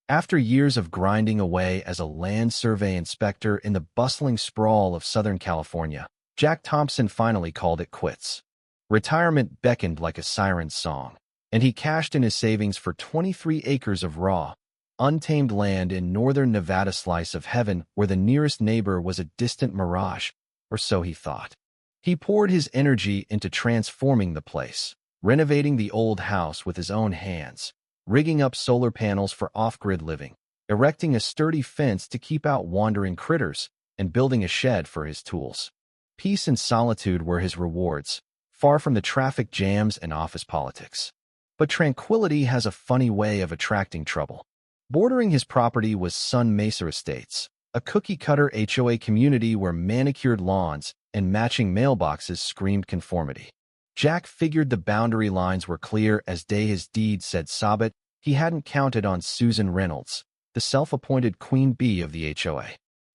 After years of grinding away as a land survey inspector in the bustling sprawl of Southern California, Jack Thompson finally called it quits. Retirement beckoned like a siren's song, and he cashed in his savings for 23 acres of raw, untamed land in northern Nevada, slice of heaven where the nearest neighbor was a distant mirage, or so he thought. He poured his energy into transforming the place, renovating the old house with his own hands, rigging up solar panels for off-grid living, erecting a sturdy fence to keep out wandering critters, and building a shed for his tools. Peace and solitude were his rewards, far from the traffic jams and office politics. But tranquility has a funny way of attracting trouble. Bordering his property was Sun Mesa Estates, a cookie-cutter HOA community where manicured lawns and matching mailboxes screamed conformity. Jack figured the boundary lines were clear as day his deed said Sabbath. He hadn't counted on Susan Reynolds, the self-appointed queen bee of the HOA.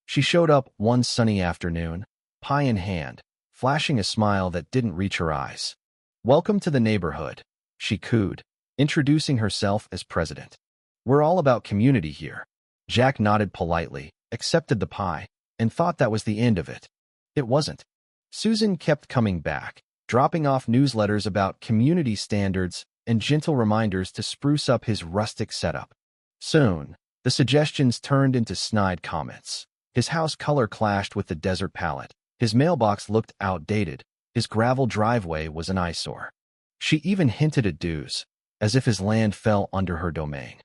She showed up one sunny afternoon, pie in hand, flashing a smile that didn't reach her eyes. "Welcome to the neighborhood," she cooed, introducing herself as president. "We're all about community here." Jack nodded politely, accepted the pie, and thought that was the end of it. It wasn't. Susan kept coming back, dropping off newsletters about community standards and gentle reminders to spruce up his rustic setup. Soon, the suggestions turned into snide comments. His house color clashed with the desert palette. His mailbox looked outdated. His gravel driveway was an eyesore. She even hinted at dues, as if his land fell under her domain.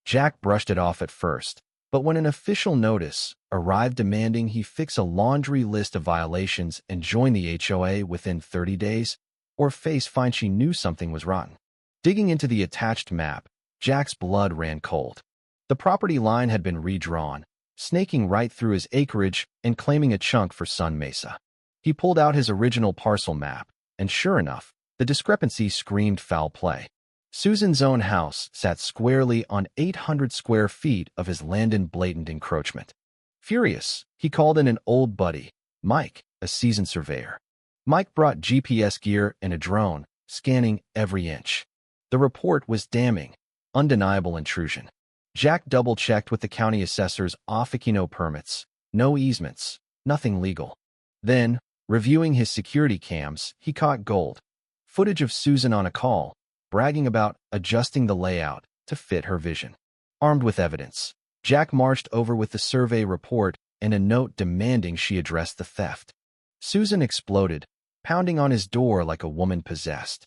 Jack brushed it off at first, but when an official notice arrived demanding he fix a laundry list of violations and join the HOA within 30 days, or face fine, she knew something was rotten. Digging into the attached map, Jack's blood ran cold. The property line had been redrawn, snaking right through his acreage and claiming a chunk for Sun Mesa. He pulled out his original parcel map, and sure enough, the discrepancy screamed foul play. Susan's own house sat squarely on 800 square feet of his land in blatant encroachment. Furious, he called in an old buddy, Mike, a seasoned surveyor. Mike brought GPS gear and a drone, scanning every inch. The report was damning, undeniable intrusion. Jack double-checked with the county assessor's office, no permits, no easements, nothing legal. Then, reviewing his security cams, he caught gold. Footage of Susan on a call, bragging about adjusting the layout to fit her vision. Armed with evidence, Jack marched over with the survey report and a note demanding she address the theft. Susan exploded, pounding on his door like a woman possessed.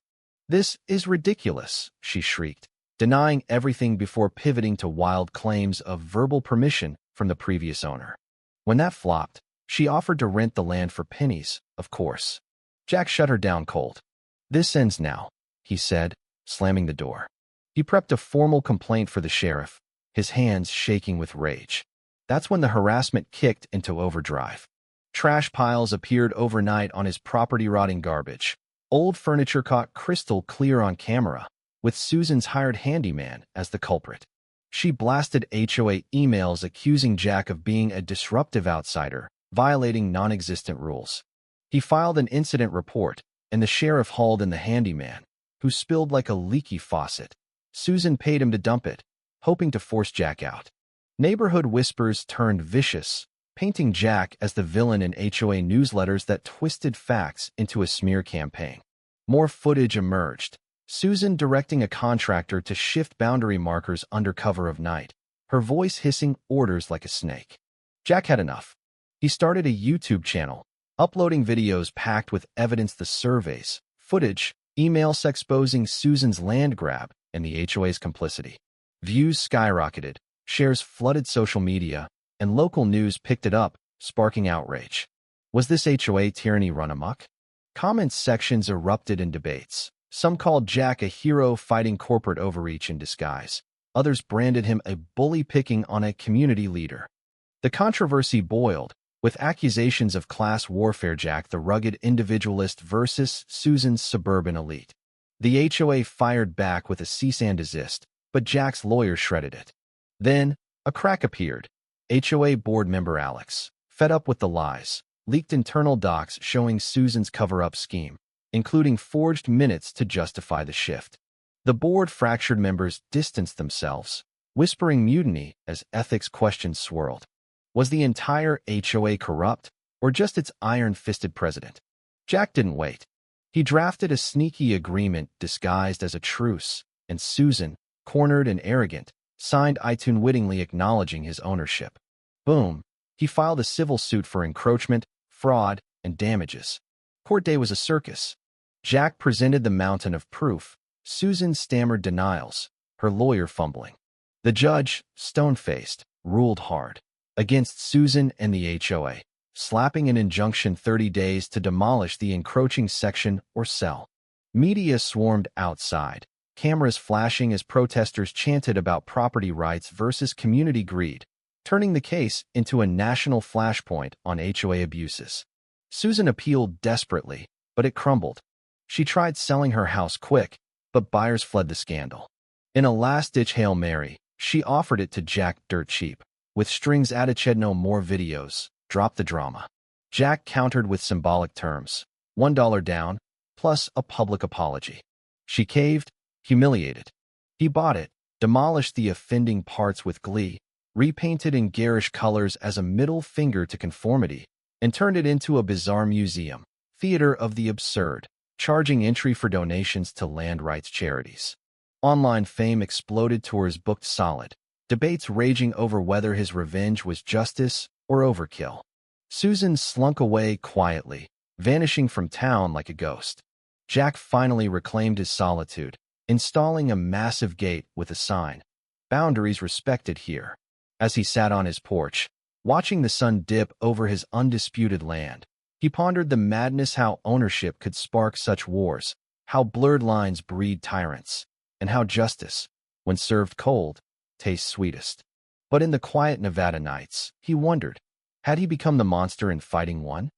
"This is ridiculous," she shrieked, denying everything before pivoting to wild claims of verbal permission from the previous owner. When that flopped, she offered to rent the land for pennies, of course. Jack shut her down cold. "This ends now," he said, slamming the door. He prepped a formal complaint for the sheriff, his hands shaking with rage. That's when the harassment kicked into overdrive. Trash piles appeared overnight on his property, rotting garbage. Old furniture caught crystal clear on camera, with Susan's hired handyman as the culprit. She blasted HOA emails accusing Jack of being a disruptive outsider, violating non-existent rules. He filed an incident report, and the sheriff hauled in the handyman, who spilled like a leaky faucet. Susan paid him to dump it, hoping to force Jack out. Neighborhood whispers turned vicious, painting Jack as the villain in HOA newsletters that twisted facts into a smear campaign. More footage emerged. Susan directing a contractor to shift boundary markers under cover of night, her voice hissing orders like a snake. Jack had enough. He started a YouTube channel, uploading videos packed with evidence, the surveys, footage, emails exposing Susan's land grab and the HOA's complicity. Views skyrocketed, shares flooded social media, and local news picked it up, sparking outrage. Was this HOA tyranny run amok? Comment sections erupted in debates. Some called Jack a hero fighting corporate overreach in disguise. Others branded him a bully picking on a community leader. The controversy boiled, with accusations of class warfare. Jack the rugged individualist versus Susan's suburban elite. The HOA fired back with a cease and desist, but Jack's lawyer shredded it. Then, a crack appeared. HOA board member Alex, fed up with the lies, leaked internal docs showing Susan's cover-up scheme, including forged minutes to justify the shift. The board fractured members distanced themselves, whispering mutiny as ethics questions swirled. Was the entire HOA corrupt, or just its iron-fisted president? Jack didn't wait. He drafted a sneaky agreement disguised as a truce, and Susan, cornered and arrogant, signed it unwittingly acknowledging his ownership. Boom. He filed a civil suit for encroachment, fraud, and damages. Court day was a circus. Jack presented the mountain of proof. Susan stammered denials, her lawyer fumbling. The judge, stone-faced, ruled hard against Susan and the HOA, slapping an injunction 30 days to demolish the encroaching section or sell. Media swarmed outside, cameras flashing as protesters chanted about property rights versus community greed, turning the case into a national flashpoint on HOA abuses. Susan appealed desperately, but it crumbled. She tried selling her house quick, but buyers fled the scandal. In a last-ditch Hail Mary, she offered it to Jack dirt cheap. With strings attached, no more videos, drop the drama. Jack countered with symbolic terms, $1 down, plus a public apology. She caved, humiliated. He bought it, demolished the offending parts with glee, repainted in garish colors as a middle finger to conformity, and turned it into a bizarre museum, theater of the absurd, charging entry for donations to land rights charities. Online fame exploded, tours booked solid, debates raging over whether his revenge was justice or overkill. Susan slunk away quietly, vanishing from town like a ghost. Jack finally reclaimed his solitude, installing a massive gate with a sign, "Boundaries respected here." As he sat on his porch, watching the sun dip over his undisputed land, he pondered the madness, how ownership could spark such wars, how blurred lines breed tyrants, and how justice, when served cold, tastes sweetest. But in the quiet Nevada nights, he wondered, had he become the monster in Fighting One?